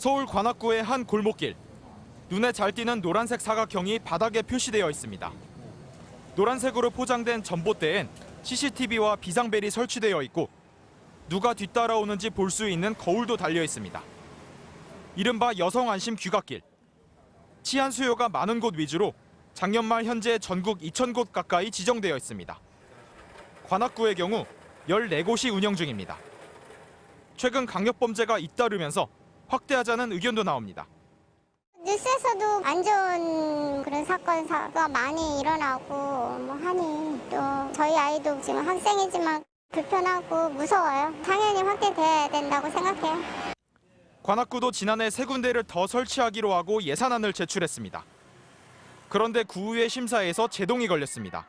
서울 관악구의 한 골목길. 눈에 잘 띄는 노란색 사각형이 바닥에 표시되어 있습니다. 노란색으로 포장된 전봇대엔 CCTV와 비상벨이 설치되어 있고 누가 뒤따라오는지 볼 수 있는 거울도 달려 있습니다. 이른바 여성 안심 귀갓길. 치안 수요가 많은 곳 위주로 작년 말 현재 전국 2,000곳 가까이 지정되어 있습니다. 관악구의 경우 14곳이 운영 중입니다. 최근 강력범죄가 잇따르면서 확대하자는 의견도 나옵니다. 뉴스에서도 안 좋은 그런 사건사가 많이 일어나고 하니 또 저희 아이도 지금 학생이지만 불편하고 무서워요. 당연히 확대돼야 된다고 생각해요. 관악구도 지난해 3군데를 더 설치하기로 하고 예산안을 제출했습니다. 그런데 구의회 심사에서 제동이 걸렸습니다.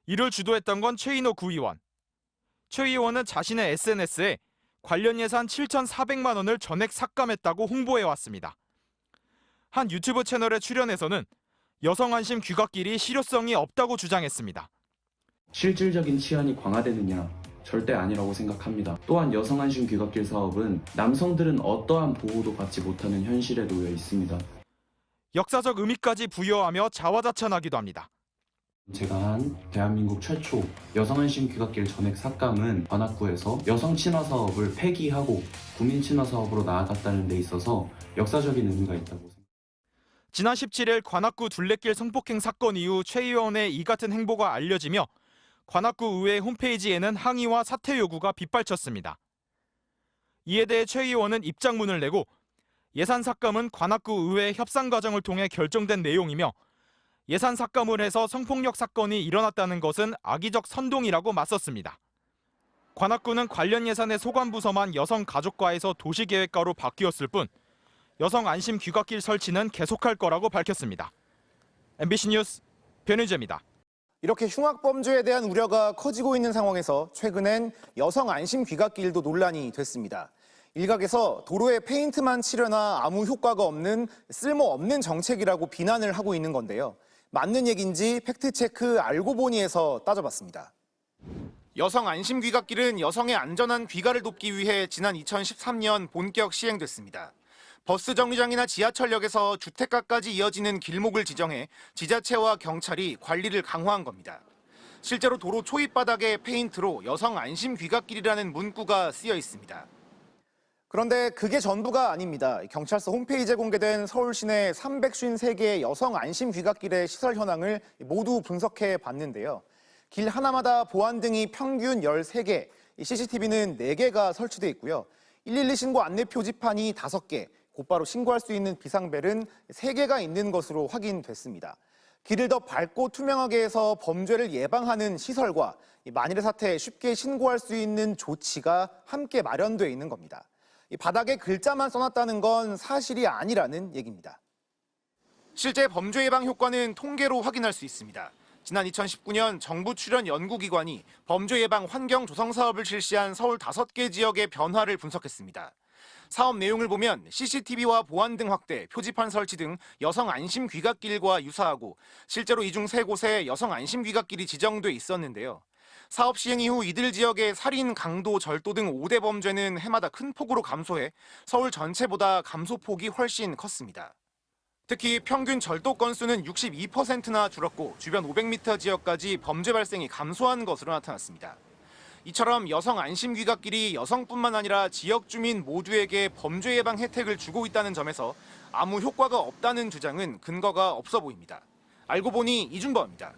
이를 주도했던 건 최인호 구의원. 최 의원은 자신의 SNS에 관련 예산 7,400만 원을 전액 삭감했다고 홍보해왔습니다. 한 유튜브 채널에 출연해서는 여성 안심 귀갓길이 실효성이 없다고 주장했습니다. 실질적인 치안이 강화되느냐? 절대 아니라고 생각합니다. 또한 여성 안심 귀갓길 사업은 남성들은 어떠한 보호도 받지 못하는 현실에 놓여 있습니다. 역사적 의미까지 부여하며 자화자찬하기도 합니다. 제가 한 대한민국 최초 여성 안심 귀갓길 전액 삭감은 관악구에서 여성 친화 사업을 폐기하고 국민 친화 사업으로 나아갔다는 데 있어서 역사적인 의미가 있다고 생각합니다. 지난 17일 관악구 둘레길 성폭행 사건 이후 최 의원의 이 같은 행보가 알려지며 관악구 의회 홈페이지에는 항의와 사퇴 요구가 빗발쳤습니다. 이에 대해 최 의원은 입장문을 내고 예산 삭감은 관악구 의회 협상 과정을 통해 결정된 내용이며 예산 삭감을 해서 성폭력 사건이 일어났다는 것은 악의적 선동이라고 맞섰습니다. 관악구는 관련 예산의 소관부서만 여성가족과에서 도시계획과로 바뀌었을 뿐 여성 안심 귀갓길 설치는 계속할 거라고 밝혔습니다. MBC 뉴스 변희재입니다. 이렇게 흉악범죄에 대한 우려가 커지고 있는 상황에서 최근엔 여성 안심 귀갓길도 논란이 됐습니다. 일각에서 도로에 페인트만 칠해나 아무 효과가 없는 쓸모없는 정책이라고 비난을 하고 있는 건데요. 맞는 얘기인지 팩트체크 알고 보니에서 따져봤습니다. 여성 안심 귀갓길은 여성의 안전한 귀가를 돕기 위해 지난 2013년 본격 시행됐습니다. 버스 정류장이나 지하철역에서 주택가까지 이어지는 길목을 지정해 지자체와 경찰이 관리를 강화한 겁니다. 실제로 도로 초입바닥에 페인트로 여성 안심 귀갓길이라는 문구가 쓰여 있습니다. 그런데 그게 전부가 아닙니다. 경찰서 홈페이지에 공개된 서울 시내 353개의 여성 안심 귀갓길의 시설 현황을 모두 분석해 봤는데요. 길 하나마다 보안등이 평균 13개, CCTV는 4개가 설치돼 있고요. 112 신고 안내 표지판이 5개, 곧바로 신고할 수 있는 비상벨은 3개가 있는 것으로 확인됐습니다. 길을 더 밝고 투명하게 해서 범죄를 예방하는 시설과 만일의 사태에 쉽게 신고할 수 있는 조치가 함께 마련되어 있는 겁니다. 바닥에 글자만 써놨다는 건 사실이 아니라는 얘기입니다. 실제 범죄 예방 효과는 통계로 확인할 수 있습니다. 지난 2019년 정부 출연 연구기관이 범죄 예방 환경 조성 사업을 실시한 서울 5개 지역의 변화를 분석했습니다. 사업 내용을 보면 CCTV와 보안등 확대, 표지판 설치 등 여성 안심 귀갓길과 유사하고 실제로 이 중 3곳에 여성 안심 귀갓길이 지정돼 있었는데요. 사업 시행 이후 이들 지역의 살인, 강도, 절도 등 5대 범죄는 해마다 큰 폭으로 감소해 서울 전체보다 감소폭이 훨씬 컸습니다. 특히 평균 절도 건수는 62%나 줄었고 주변 500m 지역까지 범죄 발생이 감소한 것으로 나타났습니다. 이처럼 여성 안심 귀갓길이 여성뿐만 아니라 지역 주민 모두에게 범죄 예방 혜택을 주고 있다는 점에서 아무 효과가 없다는 주장은 근거가 없어 보입니다. 알고 보니 이준범입니다.